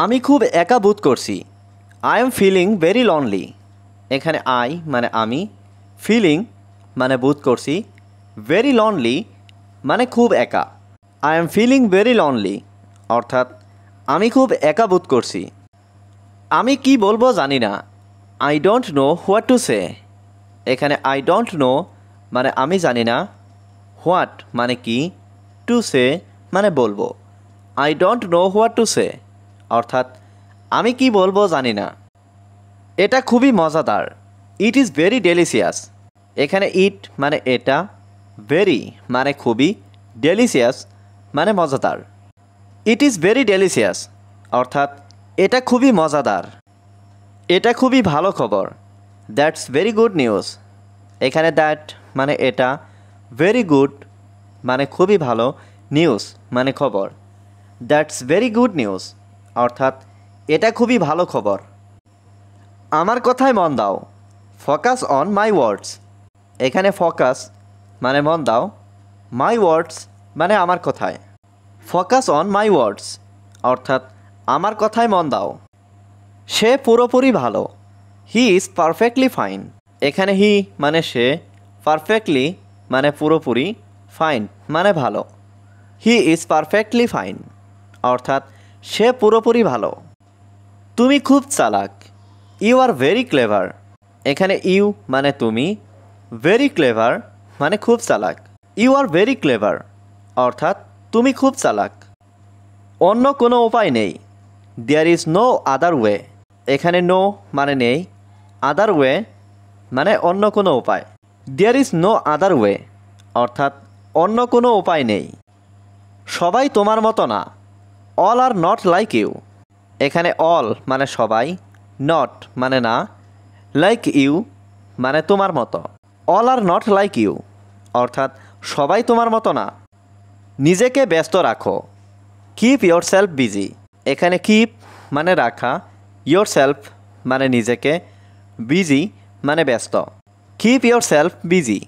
আমি খুব একা বোধ করছি। I am feeling very lonely. এখানে আই মানে আমি, ফিলিং মানে বোধ করছি, ভেরি লনলি মানে খুব একা। I am feeling very lonely অর্থাৎ আমি খুব একা বোধ করছি। আমি কি বলবো জানি না। I don't know what to say. এখানে আই ডোন্ট নো মানে আমি জানি না, হোয়াট মানে কি, টু সে মানে বলবো। I don't know what to say অর্থাৎ আমি কি বলবো জানি না। এটা খুবই মজাদার। ইট ইজ ভেরি ডেলিশিয়াস। এখানে ইট মানে এটা, ভেরি মানে খুবই, ডেলিশিয়াস মানে মজাদার। ইট ইজ ভেরি ডেলিশিয়াস অর্থাৎ এটা খুবই মজাদার। এটা খুবই ভালো খবর। That's very good news. এখানে দ্যাট মানে এটা, ভেরি গুড মানে খুবই ভালো, নিউজ মানে খবর। দ্যাটস ভেরি গুড নিউজ অর্থাৎ এটা খুবই ভালো খবর। আমার কথায় মন দাও। ফোকাস অন মাই ওয়ার্ডস। এখানে ফোকাস মানে মন দাও, মাই ওয়ার্ডস মানে আমার কথায়। ফোকাস অন মাই ওয়ার্ডস অর্থাৎ আমার কথায় মন দাও। সে পুরোপুরি ভালো। He is perfectly fine. এখানে হি মানে সে, পারফেক্টলি মানে পুরোপুরি, ফাইন মানে ভালো। হি ইজ পারফেক্টলি ফাইন অর্থাৎ সে পুরোপুরি ভালো। তুমি খুব চালাক। You are very clever. এখানে ইউ মানে তুমি, ভেরি ক্লেভার মানে খুব চালাক। ইউ আর ভেরি ক্লেভার অর্থাৎ তুমি খুব চালাক। অন্য কোনো উপায় নেই। There is no other way. এখানে নো মানে নেই, আদার ওয়ে মানে অন্য কোনো উপায়। There is no other way অর্থাৎ অন্য কোনো উপায় নেই। সবাই তোমার মতো না। All are not like you. এখানে অল মানে সবাই, নট মানে না, লাইক ইউ মানে তোমার মতো। All are not like you অর্থাৎ সবাই তোমার মতো না। নিজেকে ব্যস্ত রাখো। Keep yourself busy. এখানে কিপ মানে রাখা, ইয়োর সেলফ মানে নিজেকে, বিজি মানে ব্যস্ত। কিপ ইয়োর সেলফ বিজি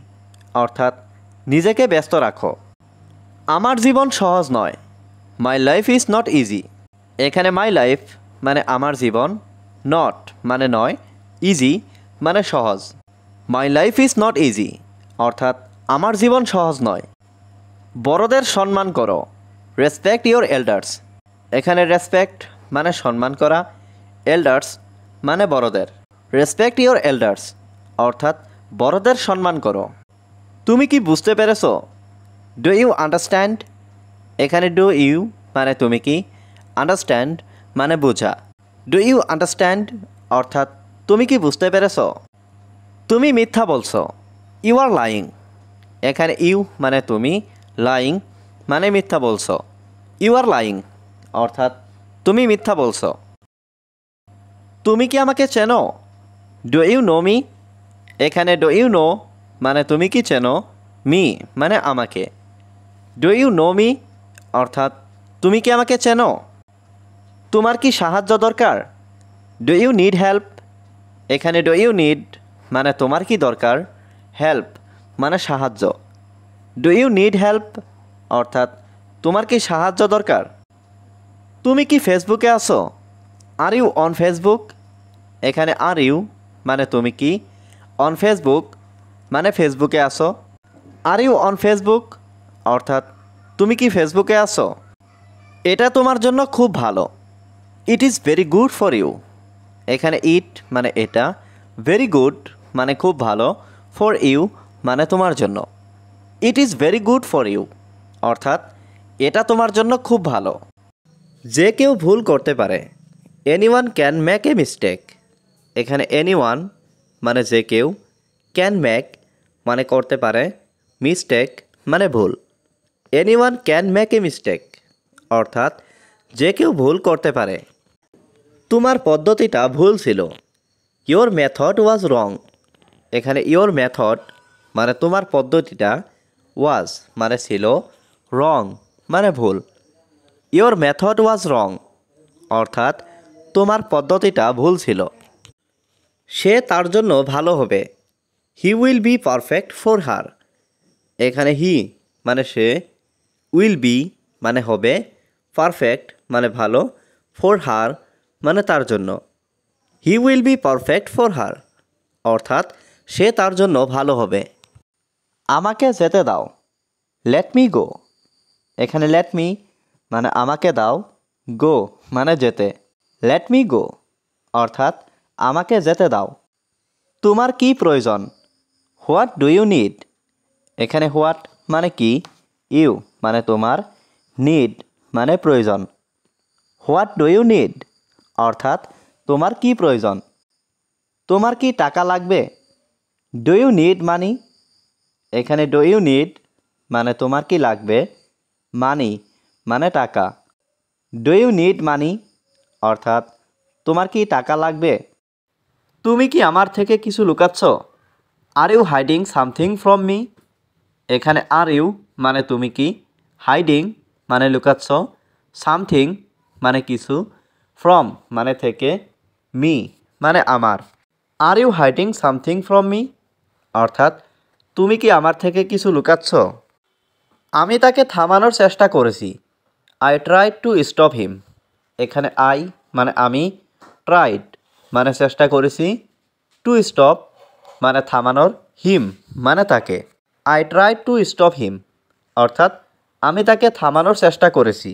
অর্থাৎ নিজেকে ব্যস্ত রাখো। আমার জীবন সহজ নয়। My life is not easy. এখানে মাই লাইফ মানে আমার জীবন, নট মানে নয়, ইজি মানে সহজ। My life is not easy অর্থাৎ আমার জীবন সহজ নয়। বড়দের সম্মান করো। Respect your elders. এখানে রেসপেক্ট মানে সম্মান করা, এল্ডার্স মানে বড়দের। রেসপেক্ট ইয়োর এল্ডার্স অর্থাৎ বড়দের সম্মান করো। তুমি কি বুঝতে পেরেছো? Do you understand. এখানে ডু ইউ মানে তুমি কি, আন্ডারস্ট্যান্ড মানে বোঝা। ডু ইউ আন্ডারস্ট্যান্ড অর্থাৎ তুমি কি বুঝতে পেরেছো? তুমি মিথ্যা বলছো। You are lying. এখানে ইউ মানে তুমি, লাইং মানে মিথ্যা বলছো। ইউ আর লাইং অর্থাৎ তুমি মিথ্যা বলছো। তুমি কি আমাকে চেনো? Do you know me. এখানে ডু ইউ নো মানে তুমি কি চেনো, মি মানে আমাকে। ডু ইউ নো মি অর্থাৎ তুমি কি আমাকে চেনো? তোমার কি সাহায্য দরকার? Do you need help. এখানে ডু ইউ নিড মানে তোমার কি দরকার, হেল্প মানে সাহায্য। ডু ইউ নিড হেল্প অর্থাৎ তোমার কি সাহায্য দরকার? তুমি কি ফেসবুকে আছো? Are you on Facebook. এখানে আর ইউ মানে তুমি কি, অন ফেসবুক মানে ফেসবুকে আছো। আর ইউ অন ফেসবুক অর্থাৎ তুমি কি ফেসবুকে আছো? এটা তোমার জন্য খুব ভালো। It is very good for you. এখানে ইট মানে এটা, ভেরি গুড মানে খুব ভালো, ফর ইউ মানে তোমার জন্য। It is very good for you অর্থাৎ এটা তোমার জন্য খুব ভালো। যে কেউ ভুল করতে পারে। Anyone can make a mistake. এখানে এনিওয়ান মানে যে কেউ, ক্যান মেক মানে করতে পারে, মিস্টেক মানে ভুল। Anyone can make a mistake অর্থাৎ যে কেউ ভুল করতে পারে। তোমার পদ্ধতিটা ভুল ছিল। ইয়োর মেথড ওয়াজ রং। এখানে ইয়োর মেথড মানে তোমার পদ্ধতিটা, ওয়াজ মানে ছিল, রং মানে ভুল। ইয়োর মেথড ওয়াজ রং অর্থাৎ তোমার পদ্ধতিটা ভুল ছিল। সে তার জন্য ভালো হবে। He will be perfect for her. এখানে হি মানে সে, উইল বি মানে হবে, পারফেক্ট মানে ভালো, ফর হার মানে তার জন্য। He will be perfect for her অর্থাৎ সে তার জন্য ভালো হবে। আমাকে যেতে দাও, লেট মি গো। এখানে লেট মি মানে আমাকে দাও, গো মানে যেতে। লেট মি গো অর্থাৎ আমাকে যেতে দাও। তোমার কি প্রয়োজন, হোয়াট ডু ইউ নিড। এখানে হোয়াট মানে কি, ইউ মানে তোমার, নিড মানে প্রয়োজন। হোয়াট ডু ইউ নিড অর্থাৎ তোমার কি প্রয়োজন। তোমার কি টাকা লাগবে, ডু ইউ নিড মানি। এখানে ডু ইউ নিড মানে তোমার কি লাগবে, মানি মানে টাকা। ডু ইউ নিড মানি অর্থাৎ তোমার কি টাকা লাগবে। তুমি কি আমার থেকে কিছু লুকাচ্ছ, are you hiding something from me. এখানে আর ইউ মানে তুমি কি, হাইডিং মানে লুকাচ্ছ, সামথিং মানে কিছু, ফ্রম মানে থেকে, মি মানে আমার। Are you hiding something from me অর্থাৎ তুমি কি আমার থেকে কিছু লুকাচ্ছ। আমি তাকে থামানোর চেষ্টা করেছি, I tried to stop him. এখানে আই মানে আমি, ট্রাইড মানে চেষ্টা করেছি, টু স্টপ মানে থামানোর, হিম মানে তাকে। I tried to stop him অর্থাৎ আমি তাকে থামানোর চেষ্টা করেছি।